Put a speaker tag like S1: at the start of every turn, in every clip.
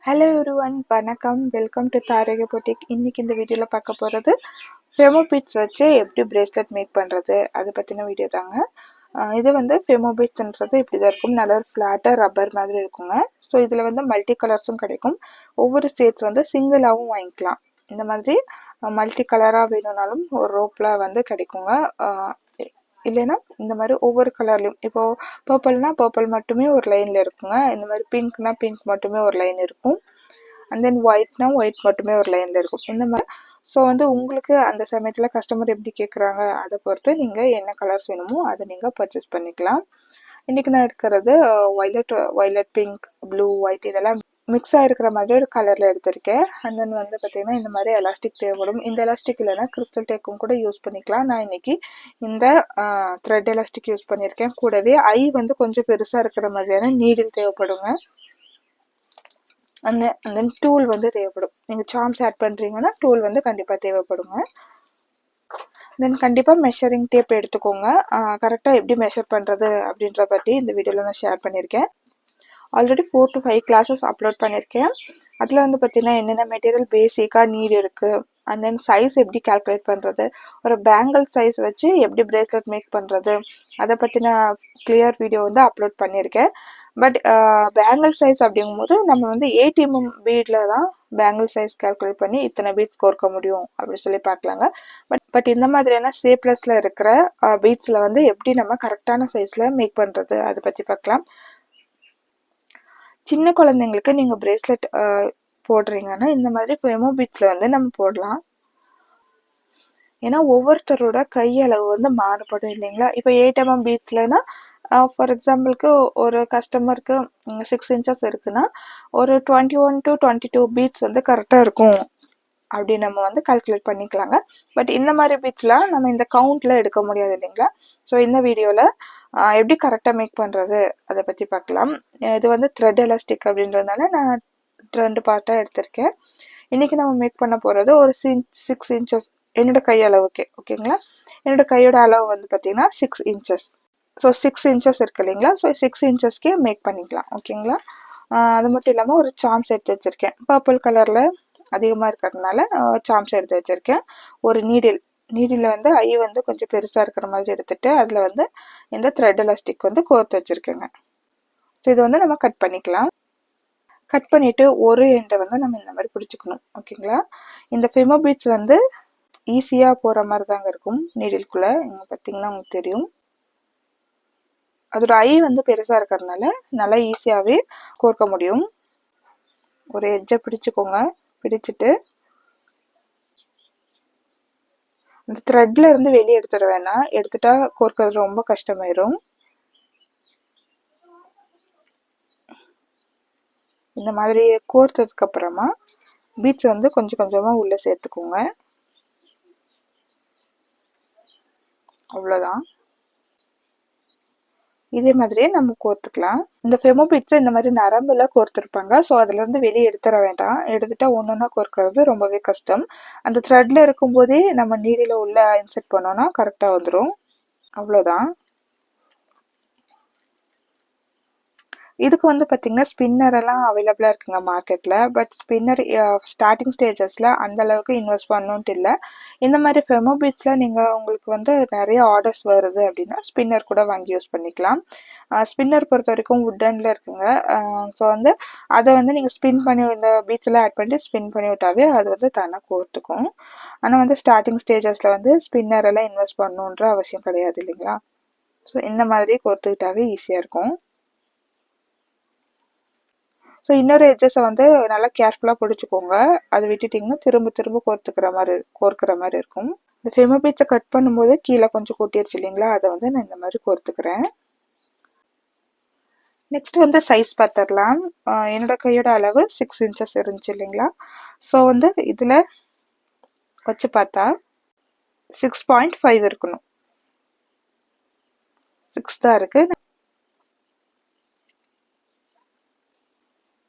S1: Hello everyone, வணக்கம். Welcome to தாரக boutique. இன்னைக்கு இந்த வீடியோவில் பார்க்க போகிறது ஃபெமோ பீட்ஸ் வச்சு எப்படி பிரேஸ்லெட் மேக் பண்ணுறது அதை பற்றின வீடியோ தாங்க. இது வந்து ஃபெமோ பீட்ஸ்ன்றது இப்படி தான் இருக்கும். நல்ல ஒரு ஃப்ளாட்டாக ரப்பர் மாதிரி இருக்குங்க. ஸோ இதில் வந்து மல்டி கலர்ஸும் கிடைக்கும். ஒவ்வொரு ஷேட்ஸ் வந்து சிங்கிளாகவும் வாங்கிக்கலாம். இந்த மாதிரி மல்டி கலராக வேணும்னாலும் ஒரு ரோப்பில் வந்து கிடைக்குங்க. இல்லைன்னா இந்த மாதிரி ஒவ்வொரு கலர்லையும், இப்போ பர்பிள்னா பர்பிள் மட்டுமே ஒரு லைனில் இருக்குங்க. இந்த மாதிரி பிங்க்னா பிங்க் மட்டுமே ஒரு லைன் இருக்கும். அண்ட் தென் ஒயிட்னா ஒயிட் மட்டுமே ஒரு லைனில் இருக்கும். இந்த மாதிரி ஸோ வந்து உங்களுக்கு அந்த சமயத்தில் கஸ்டமர் எப்படி கேட்குறாங்க அதை பொறுத்து நீங்கள் என்ன கலர்ஸ் வேணுமோ அதை நீங்கள் பர்ச்சேஸ் பண்ணிக்கலாம். இன்றைக்கி நான் இருக்கிறது வயலட், பிங்க், ப்ளூ, ஒயிட் இதெல்லாம் மிக்ஸ் ஆகிருக்கிற மாதிரி ஒரு கலரில் எடுத்திருக்கேன். அண்ட் தென் வந்து பார்த்திங்கன்னா இந்த மாதிரி எலாஸ்டிக் தேவைப்படும். இந்த எலாஸ்டிக் இல்லைன்னா கிறிஸ்டல் டேக்கும் கூட யூஸ் பண்ணிக்கலாம். நான் இன்னைக்கு இந்த த்ரெட் எலாஸ்டிக் யூஸ் பண்ணியிருக்கேன். கூடவே ஐ வந்து கொஞ்சம் பெருசாக இருக்கிற மாதிரியான நீடில் தேவைப்படுங்க. அந்த தென் டூல் வந்து தேவைப்படும். நீங்கள் சார்ம்ஸ் ஆட் பண்ணுறீங்கன்னா டூல் வந்து கண்டிப்பாக தேவைப்படுங்க. தென் கண்டிப்பாக மெஷரிங் டேப் எடுத்துக்கோங்க. கரெக்டாக எப்படி மெஷர் பண்ணுறது அப்படின்ற பற்றி இந்த வீடியோவில் நான் ஷேர் பண்ணியிருக்கேன். ஆல்ரெடி 4 to 5 கிளாஸஸ் அப்லோட் பண்ணியிருக்கேன். அதில் வந்து பார்த்தீங்கன்னா என்னென்ன மெட்டீரியல் பேசிக்காக நீட் இருக்குது, அண்ட் தென் சைஸ் எப்படி கால்குலேட் பண்ணுறது, ஒரு பேங்கிள் சைஸ் வச்சு எப்படி பிரேஸ்லெட் மேக் பண்ணுறது அதை பற்றின கிளியர் வீடியோ வந்து அப்லோட் பண்ணியிருக்கேன். பட் பேங்கிள் சைஸ் அப்படிங்கும்போது நம்ம வந்து 8 mm பீடில் தான் பேங்கிள் சைஸ் கால்குலேட் பண்ணி இத்தனை பீட்ஸ் கோர்க்க முடியும் அப்படின்னு சொல்லி பார்க்கலாங்க. பட் இந்த மாதிரியான ஷேப்லெஸில் இருக்கிற பீட்ஸில் வந்து எப்படி நம்ம கரெக்டான சைஸில் மேக் பண்ணுறது அதை பற்றி பார்க்கலாம். சின்ன குழந்தைங்களுக்கு நீங்கள் பிரேஸ்லெட் போடுறீங்கன்னா இந்த மாதிரி ஃபெமோ பீட்ஸில் வந்து நம்ம போடலாம். ஏன்னா ஒவ்வொருத்தரோட கையளவு வந்து மாறுபடும் இல்லைங்களா. இப்போ 8 mm பீட்ஸ்லனா ஃபார் எக்ஸாம்பிளுக்கு ஒரு கஸ்டமருக்கு 6 inches இருக்குன்னா ஒரு 21 to 22 பீட்ஸ் வந்து கரெக்டாக இருக்கும் அப்படி நம்ம வந்து கால்குலேட் பண்ணிக்கலாங்க. பட் இந்த மாதிரி பீட்ஸ்லாம் நம்ம இந்த கவுண்ட்ல எடுக்க முடியாது இல்லைங்களா. ஸோ இந்த வீடியோவில் எப்படி கரெக்டாக மேக் பண்ணுறது அதை பற்றி பார்க்கலாம். இது வந்து த்ரெட் எலாஸ்டிக் அப்படின்றதுனால நான் 2 பார்ட்டாக எடுத்திருக்கேன். இன்றைக்கி நம்ம மேக் பண்ண போகிறது ஒரு 6 inches என்னோட கை அளவுக்கு. ஓகேங்களா, என்னோட கையோட அளவு வந்து பார்த்தீங்கன்னா 6 inches. ஸோ 6 inches இருக்கு இல்லைங்களா. ஸோ 6 inchesக்கே மேக் பண்ணிக்கலாம். ஓகேங்களா, அது மட்டும் இல்லாமல் ஒரு சார்ம்ஸ் எடுத்து வச்சுருக்கேன். பர்பிள் கலரில் அதிகமாக இருக்கிறதுனால சார்ம்ஸ் எடுத்து வச்சுருக்கேன். ஒரு நீடில் வந்து ஐ வந்து கொஞ்சம் பெருசாக இருக்கிற மாதிரி எடுத்துகிட்டு அதில் வந்து இந்த த்ரெட் எலாஸ்டிக் வந்து கோர்த்து வச்சுருக்கேங்க. ஸோ இது வந்து நம்ம கட் பண்ணிக்கலாம். கட் பண்ணிவிட்டு ஒரு எண்டை வந்து நம்ம இந்த மாதிரி பிடிச்சிக்கணும். ஓகேங்களா, இந்த ஃபெமோ பீட்ஸ் வந்து ஈஸியாக போகிற மாதிரி தாங்க இருக்கும் நீடில்குள்ளே. இங்கே பார்த்தீங்கன்னா உங்களுக்கு தெரியும். அதோட ஐ வந்து பெருசாக இருக்கிறதுனால நல்லா ஈஸியாகவே கோர்க்க முடியும். ஒரு எட்ஜை பிடிச்சிக்கோங்க. பிடிச்சிட்டு இந்த த்ரெட்ல இருந்து வெளியே எடுத்துட வேணாம். எடுத்துட்டா கோர்க்கிறது ரொம்ப கஷ்டமாயிரும். இந்த மாதிரி கோர்த்ததுக்கு அப்புறமா பீட்ஸ் வந்து கொஞ்சம் கொஞ்சமாக உள்ளே சேர்த்துக்கோங்க. அவ்வளோதான். இதே மாதிரியே நம்ம கோர்த்துக்கலாம். இந்த ஃபெமோ பீட்ஸை இந்த மாதிரி நரம்புல கோர்த்துருப்பாங்க. ஸோ அதுலேருந்து வெளியே எடுத்துட வேண்டாம். எடுத்துட்டா ஒன்றா கோர்க்கறது ரொம்பவே கஷ்டம். அந்த த்ரெட்ல இருக்கும்போதே நம்ம நீடில் உள்ள இன்செர்ட் பண்ணோன்னா கரெக்டாக வந்துடும். அவ்வளோதான். இதுக்கு வந்து பார்த்தீங்கன்னா ஸ்பின்னர் எல்லாம் அவைலபிளாக இருக்குங்க மார்க்கெட்டில். பட் ஸ்பின்னர் ஸ்டார்டிங் ஸ்டேஜஸில் அந்த அளவுக்கு இன்வெஸ்ட் பண்ணணுன்ட்டு இல்லை. இந்த மாதிரி ஃபெமோ பீட்ஸில் நீங்கள் உங்களுக்கு வந்து நிறைய ஆர்டர்ஸ் வருது அப்படின்னா ஸ்பின்னர் கூட வாங்கி யூஸ் பண்ணிக்கலாம். ஸ்பின்னர் பொறுத்த வரைக்கும் வுட்டனில் இருக்குங்க. ஸோ வந்து அதை வந்து நீங்கள் ஸ்பின் பண்ணி இந்த பீட்ஸ்லாம் ஆட் பண்ணிட்டு ஸ்பின் பண்ணி விட்டாவே அது வந்து தானாக கோர்த்துக்கும். ஆனால் வந்து ஸ்டார்டிங் ஸ்டேஜஸில் வந்து ஸ்பின்னர் எல்லாம் இன்வெஸ்ட் பண்ணணுன்ற அவசியம் கிடையாது இல்லைங்களா. ஸோ இந்த மாதிரி கோர்த்துக்கிட்டாவே ஈஸியாக இருக்கும். ஸோ இன்னொரு எட்ஜஸை வந்து நல்லா கேர்ஃபுல்லாக பிடிச்சிக்கோங்க. அதை விட்டுட்டிங்கன்னா திரும்ப திரும்ப கோர்க்கிற மாதிரி இருக்கும். இந்த ஃபெமோ பீட்ஸை கட் பண்ணும்போது கீழே கொஞ்சம் கொட்டிடுச்சு இல்லைங்களா, அதை வந்து நான் இந்த மாதிரி கோர்த்துக்கிறேன். நெக்ஸ்ட் வந்து சைஸ் பார்த்துடலாம். என்னோட கையோட அளவு 6 inches இருந்துச்சு இல்லைங்களா. ஸோ வந்து இதில் வச்சு பார்த்தா 6.5 இருக்கணும். 6 தான் இருக்குது.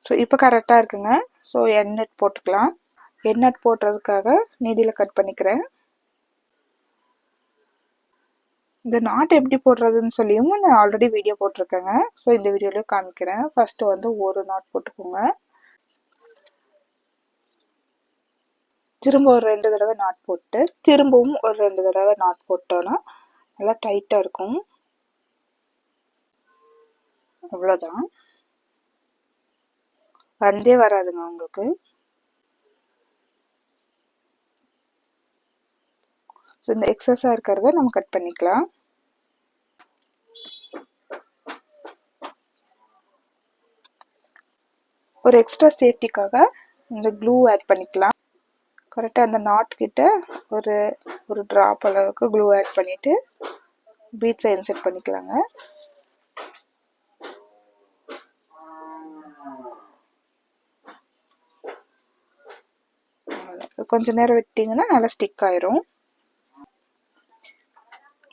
S1: ஸோ இப்போ கரெக்டாக இருக்குங்க. ஸோ எண்ணெட் போட்டுக்கலாம். எண்ணெட் போடுறதுக்காக நீடியில் கட் பண்ணிக்கிறேன். இந்த நாட் எப்படி போடுறதுன்னு சொல்லியும் நான் ஆல்ரெடி வீடியோ போட்டிருக்கேங்க. ஸோ இந்த வீடியோலேயும் காமிக்கிறேன். ஃபஸ்ட்டு வந்து ஒரு நாட் போட்டுக்கோங்க. திரும்ப ஒரு 2 தடவை நாட் போட்டு திரும்பவும் ஒரு 2 தடவை நாட் போட்டோன்னா நல்லா டைட்டாக இருக்கும். அவ்வளோதான், வந்தே வராதுங்க உங்களுக்கு. ஸோ இந்த எக்ஸஸாக இருக்கிறத நம்ம கட் பண்ணிக்கலாம். ஒரு எக்ஸ்ட்ரா சேஃப்டிக்காக இந்த க்ளூ ஆட் பண்ணிக்கலாம். கரெக்டாக அந்த நாட் கிட்ட ஒரு ஒரு ட்ராப் அளவுக்கு க்ளூ ஆட் பண்ணிவிட்டு பீட்ஸை இன்செர்ட் பண்ணிக்கலாங்க. கொஞ்ச நேரம் விட்டிங்கன்னா நல்லா ஸ்டிக் ஆயிரும்.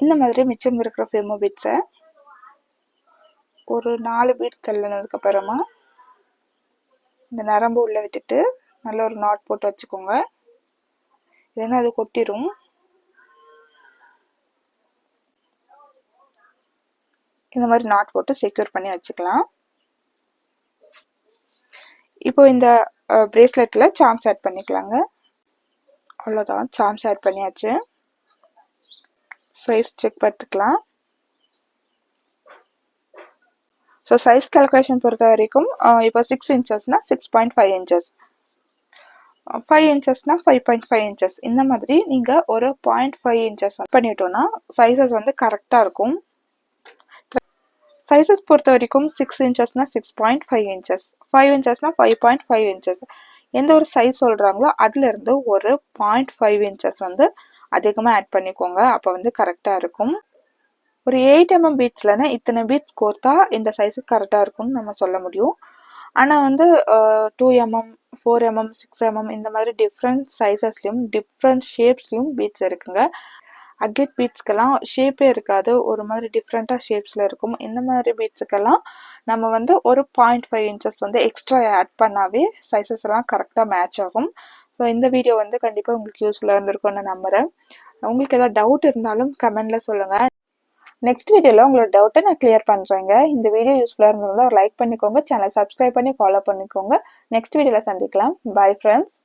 S1: இந்த மாதிரி மிச்சம் இருக்கிற ஃபெமோ பீட்ஸை ஒரு 4 பீட் தள்ளினதுக்கு அப்புறமா இந்த நரம்பு உள்ள விட்டுட்டு நல்ல ஒரு நாட் போட்டு வச்சுக்கோங்க, இல்லைன்னா அது கொட்டிடும். இந்த மாதிரி நாட் போட்டு செக்யூர் பண்ணி வச்சுக்கலாம். இப்போ இந்த பிரேஸ்லெட்ல சார்ம்ஸ் ஆட் பண்ணிக்கலாங்க. அவ்வளோதான், சார்ம்ஸ் ஆட் பண்ணியாச்சு. சைஸ் செக் பார்த்துக்கலாம். ஸோ சைஸ் கால்குலேஷன் பொறுத்த வரைக்கும் இப்போ 6 இன்ச்சஸ்னா 6.5 இன்ச்சஸ், 5 இன்ச்சஸ்னா 5.5 இன்ச்சஸ், இந்த மாதிரி நீங்கள் ஒரு 0.5 இன்ச்சஸ் பண்ணிட்டோன்னா சைஸஸ் வந்து கரெக்டாக இருக்கும். சைஸஸ் பொறுத்த வரைக்கும் 6 இன்ச்சஸ்னா 6.5 இன்ச்சஸ், 5 இன்ச்சஸ்னா 5.5 இன்ச்சஸ், எந்த ஒரு சைஸ் சொல்கிறாங்களோ அதுலேருந்து ஒரு 0.5 இன்ச்சஸ் வந்து அதிகமாக ஆட் பண்ணிக்கோங்க. அப்போ வந்து கரெக்டாக இருக்கும். ஒரு 8 mm பீட்ஸ்லனா இத்தனை பீட்ஸ் கோர்த்தா இந்த சைஸுக்கு கரெக்டாக இருக்கும்னு நம்ம சொல்ல முடியும். ஆனால் வந்து 2 mm, 4 mm, 6 mm இந்த மாதிரி டிஃப்ரெண்ட் சைஸஸ்லையும் டிஃப்ரெண்ட் ஷேப்ஸ்லையும் பீட்ஸ் இருக்குங்க. அகெட் பீட்ஸ்க்கெல்லாம் ஷேப்பே இருக்காது, ஒரு மாதிரி டிஃப்ரெண்ட்டாக ஷேப்ஸில் இருக்கும். இந்த மாதிரி பீட்ஸுக்கெல்லாம் நம்ம வந்து ஒரு 0.5 இன்ச்சஸ் வந்து எக்ஸ்ட்ரா ஆட் பண்ணாவே சைஸஸ் எல்லாம் கரெக்டாக மேட்ச் ஆகும். ஸோ இந்த வீடியோ வந்து கண்டிப்பாக உங்களுக்கு யூஸ்ஃபுல்லாக இருந்திருக்கும்னு நான் நம்புகிறேன். உங்களுக்கு ஏதாவது டவுட் இருந்தாலும் கமெண்டில் சொல்லுங்கள். நெக்ஸ்ட் வீடியோவில் உங்களோட டவுட்டை நான் கிளியர் பண்ணுறேங்க. இந்த வீடியோ யூஸ்ஃபுல்லாக இருந்ததுனால ஒரு லைக் பண்ணிக்கோங்க, சேனலை சப்ஸ்கிரைப் பண்ணி ஃபாலோ பண்ணிக்கோங்க. நெக்ஸ்ட் வீடியோவில் சந்திக்கலாம். Bye friends.